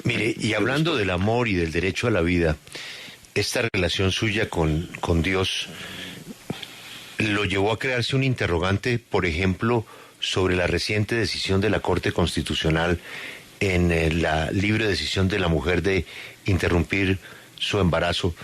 Mire, y hablando del amor y del derecho a la vida, esta relación suya con Dios lo llevó a crearse un interrogante, por ejemplo, sobre la reciente decisión de la Corte Constitucional en la libre decisión de la mujer de interrumpir su embarazo.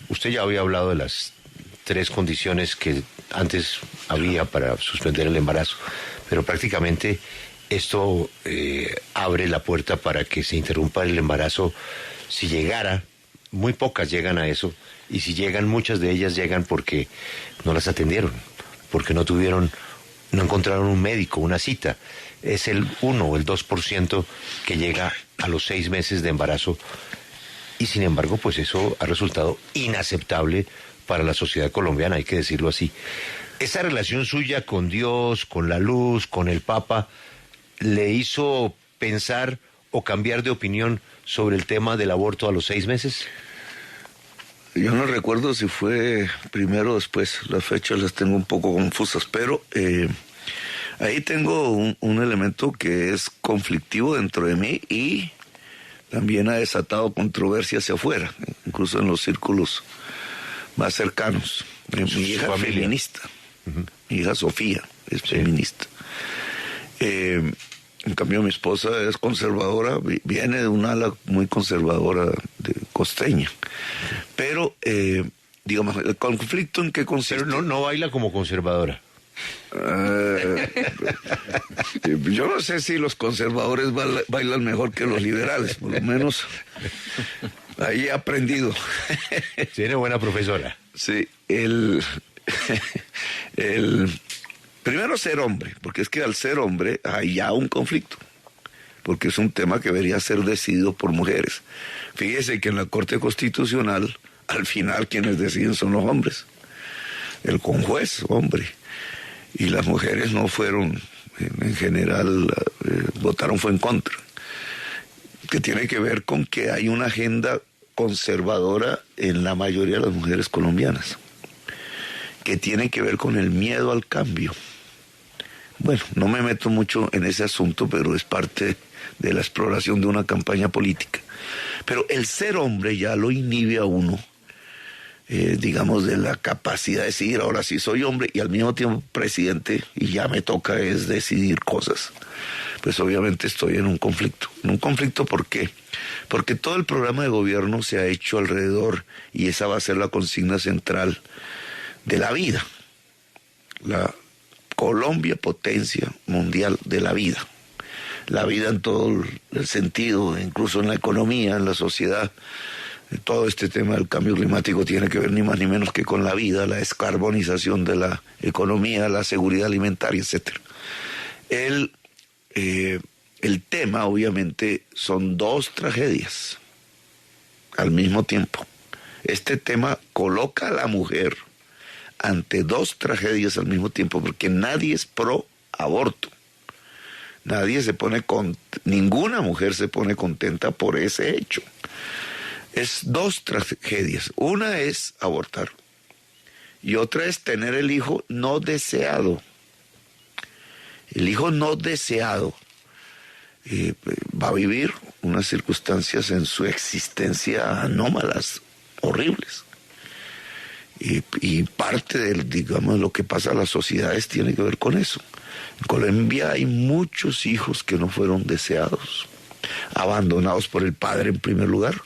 Usted ya había hablado de las 3 condiciones que antes había para suspender el embarazo, pero prácticamente esto abre la puerta para que se interrumpa el embarazo si llegara. Muy pocas llegan a eso, y si llegan, muchas de ellas llegan porque no las atendieron, porque no encontraron un médico, una cita. Es el 1 o el 2% que llega a los 6 meses de embarazo, y sin embargo, pues eso ha resultado inaceptable para la sociedad colombiana, hay que decirlo así. Esa relación suya con Dios, con la luz, con el Papa, ¿le hizo pensar o cambiar de opinión sobre el tema del aborto a los 6 meses? Yo no recuerdo si fue primero o después, las fechas las tengo un poco confusas, pero ahí tengo un elemento que es conflictivo dentro de mí y también ha desatado controversia hacia afuera, incluso en los círculos más cercanos. Mi hija es feminista, mi hija Sofía es feminista. En cambio mi esposa es conservadora, viene de un ala muy conservadora costeña. Pero, digamos, ¿el conflicto en qué consiste? Pero no baila como conservadora. Yo no sé si los conservadores bailan mejor que los liberales, por lo menos ahí he aprendido. Tiene buena profesora. Sí, primero ser hombre, porque es que al ser hombre hay ya un conflicto, porque es un tema que debería ser decidido por mujeres. Fíjese que en la Corte Constitucional, al final quienes deciden son los hombres, el conjuez, hombre, y las mujeres no fueron, en general, votaron fue en contra, que tiene que ver con que hay una agenda conservadora en la mayoría de las mujeres colombianas, que tiene que ver con el miedo al cambio. Bueno, no me meto mucho en ese asunto, pero es parte de la exploración de una campaña política. Pero el ser hombre ya lo inhibe a uno, digamos, de la capacidad de decidir. Ahora sí soy hombre y al mismo tiempo presidente y ya me toca es decidir cosas. Pues obviamente estoy en un conflicto. ¿En un conflicto por qué? Porque todo el programa de gobierno se ha hecho alrededor, y esa va a ser la consigna central de la vida. La Colombia, potencia mundial de la vida. La vida en todo el sentido, incluso en la economía, en la sociedad. Todo este tema del cambio climático tiene que ver ni más ni menos que con la vida, la descarbonización de la economía, la seguridad alimentaria, etc. El tema, obviamente, son 2 tragedias al mismo tiempo. Este tema coloca a la mujer ante 2 tragedias al mismo tiempo, porque nadie es pro aborto. Ninguna mujer se pone contenta por ese hecho. Es 2 tragedias. Una es abortar y otra es tener el hijo no deseado. El hijo no deseado va a vivir unas circunstancias en su existencia anómalas, horribles. Y parte del, digamos, lo que pasa a las sociedades tiene que ver con eso. En Colombia hay muchos hijos que no fueron deseados, abandonados por el padre en primer lugar.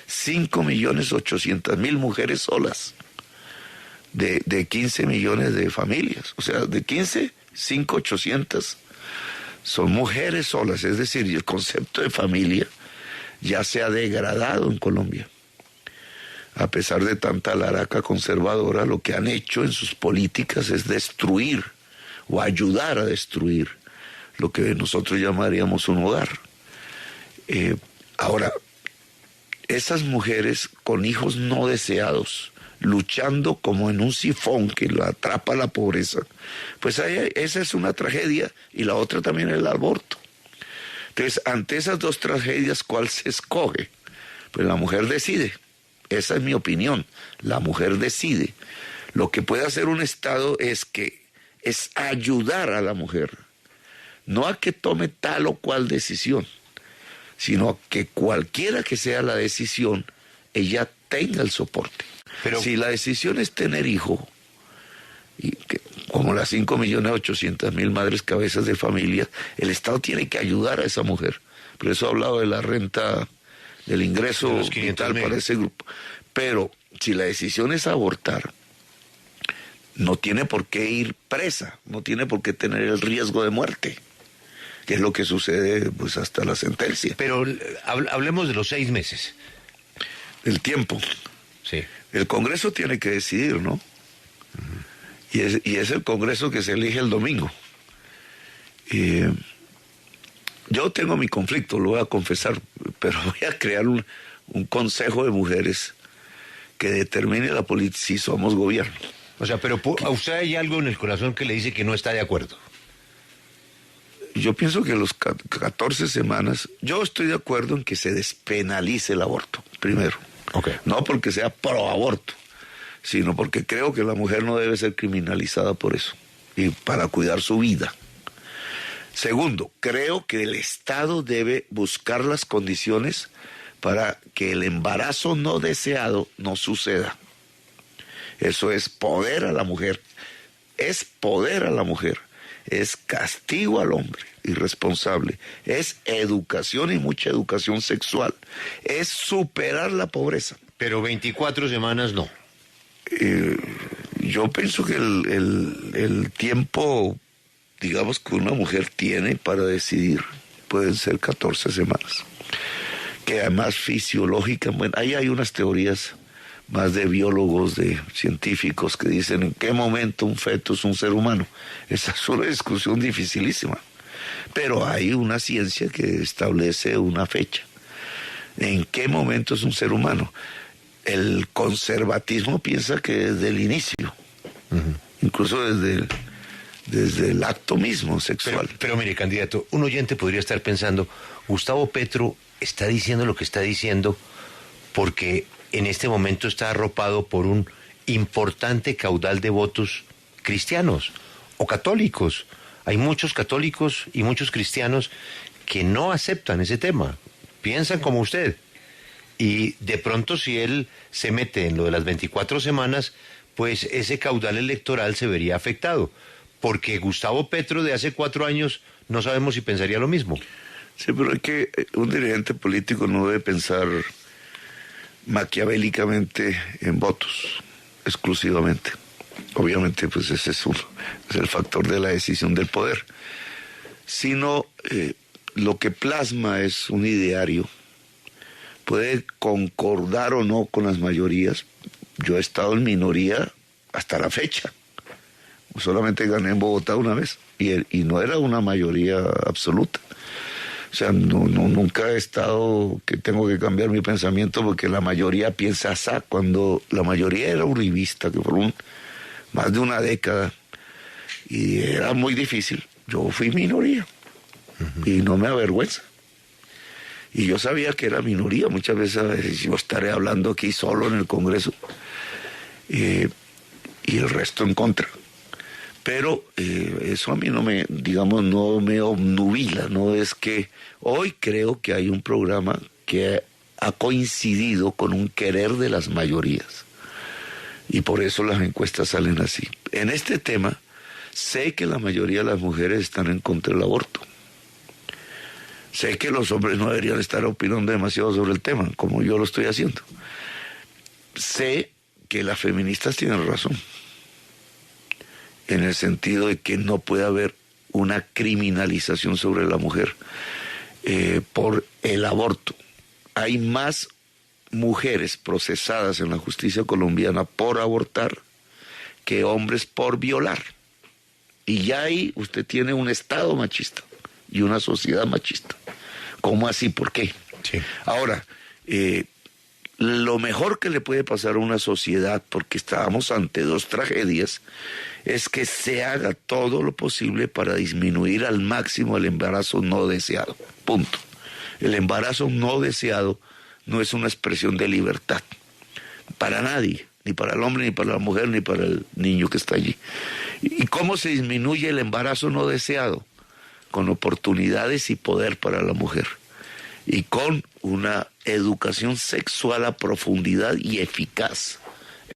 5.800.000 mujeres solas, de 15 millones de familias. O sea, de 15, 5.800 son mujeres solas. Es decir, el concepto de familia ya se ha degradado en Colombia. A pesar de tanta laraca conservadora, lo que han hecho en sus políticas es destruir o ayudar a destruir lo que nosotros llamaríamos un hogar. Ahora, esas mujeres con hijos no deseados, luchando como en un sifón que lo atrapa la pobreza, pues esa es una tragedia, y la otra también es el aborto. Entonces, ante esas 2 tragedias, ¿cuál se escoge? Pues la mujer decide. Esa es mi opinión. La mujer decide. Lo que puede hacer un Estado es ayudar a la mujer, no a que tome tal o cual decisión, sino que cualquiera que sea la decisión, ella tenga el soporte. Pero si la decisión es tener hijo, y que, como las 5.800.000 madres cabezas de familia, el Estado tiene que ayudar a esa mujer. Por eso he hablado de la renta, del ingreso vital para ese grupo. Pero si la decisión es abortar, no tiene por qué ir presa, no tiene por qué tener el riesgo de muerte, que es lo que sucede pues hasta la sentencia. Pero hablemos de los 6 meses. El tiempo. Sí. El Congreso tiene que decidir, ¿no? Uh-huh. Y es el Congreso que se elige el domingo. Yo tengo mi conflicto, lo voy a confesar, pero voy a crear un consejo de mujeres que determine la política si somos gobierno. O sea, pero ¿a usted hay algo en el corazón que le dice que no está de acuerdo? Yo pienso que los 14 semanas, yo estoy de acuerdo en que se despenalice el aborto, primero. Okay. No porque sea pro aborto, sino porque creo que la mujer no debe ser criminalizada por eso, y para cuidar su vida. Segundo, creo que el Estado debe buscar las condiciones para que el embarazo no deseado no suceda. Eso es poder a la mujer, es poder a la mujer, es castigo al hombre irresponsable, es educación y mucha educación sexual, es superar la pobreza. Pero 24 semanas no. Yo pienso que el tiempo, digamos, que una mujer tiene para decidir pueden ser 14 semanas. Que además fisiológica, bueno, ahí hay unas teorías más de biólogos, de científicos que dicen en qué momento un feto es un ser humano. Esa es una discusión dificilísima. Pero hay una ciencia que establece una fecha. ¿En qué momento es un ser humano? El conservatismo piensa que desde el inicio, incluso desde el acto mismo sexual. Pero mire, candidato, un oyente podría estar pensando, Gustavo Petro está diciendo lo que está diciendo porque en este momento está arropado por un importante caudal de votos cristianos o católicos. Hay muchos católicos y muchos cristianos que no aceptan ese tema, piensan como usted. Y de pronto si él se mete en lo de las 24 semanas, pues ese caudal electoral se vería afectado. Porque Gustavo Petro de hace 4 años no sabemos si pensaría lo mismo. Sí, pero es que un dirigente político no debe pensar maquiavélicamente en votos, exclusivamente. Obviamente, pues ese es el factor de la decisión del poder. Sino lo que plasma es un ideario. Puede concordar o no con las mayorías. Yo he estado en minoría hasta la fecha. Solamente gané en Bogotá una vez y no era una mayoría absoluta. O sea, nunca he estado que tengo que cambiar mi pensamiento porque la mayoría piensa así, cuando la mayoría era uribista, que fueron más de una década, y era muy difícil. Yo fui minoría y no me avergüenza. Y yo sabía que era minoría, muchas veces yo estaré hablando aquí solo en el Congreso y el resto en contra. Pero eso a mí no me, digamos, no me obnubila, no es que hoy creo que hay un programa que ha coincidido con un querer de las mayorías y por eso las encuestas salen así. En este tema sé que la mayoría de las mujeres están en contra del aborto. Sé que los hombres no deberían estar opinando demasiado sobre el tema, como yo lo estoy haciendo. Sé que las feministas tienen razón, en el sentido de que no puede haber una criminalización sobre la mujer por el aborto. Hay más mujeres procesadas en la justicia colombiana por abortar que hombres por violar. Y ya ahí usted tiene un Estado machista y una sociedad machista. ¿Cómo así? ¿Por qué? Sí. Ahora, lo mejor que le puede pasar a una sociedad, porque estábamos ante 2 tragedias, es que se haga todo lo posible para disminuir al máximo el embarazo no deseado. Punto. El embarazo no deseado no es una expresión de libertad para nadie, ni para el hombre, ni para la mujer, ni para el niño que está allí. ¿Y cómo se disminuye el embarazo no deseado? Con oportunidades y poder para la mujer. y con una educación sexual a profundidad y eficaz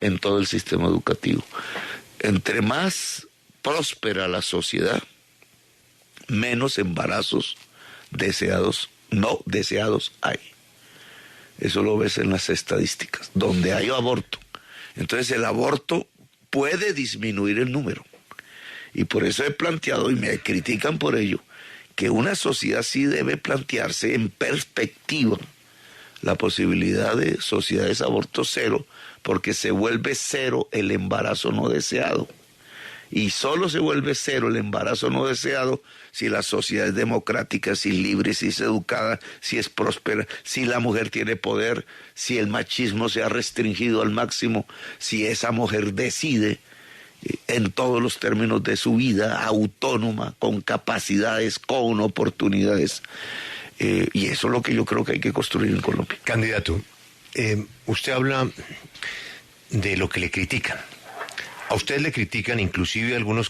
en todo el sistema educativo. Entre más próspera la sociedad, menos embarazos deseados, no deseados hay. Eso lo ves en las estadísticas. Donde hay aborto, entonces el aborto puede disminuir el número. Y por eso he planteado, y me critican por ello, que una sociedad sí debe plantearse en perspectiva la posibilidad de sociedades aborto cero, porque se vuelve cero el embarazo no deseado. Y solo se vuelve cero el embarazo no deseado si la sociedad es democrática, si es libre, si es educada, si es próspera, si la mujer tiene poder, si el machismo se ha restringido al máximo, si esa mujer decide en todos los términos de su vida, autónoma, con capacidades, con oportunidades. Y eso es lo que yo creo que hay que construir en Colombia. Candidato, usted habla de lo que le critican. A usted le critican inclusive algunos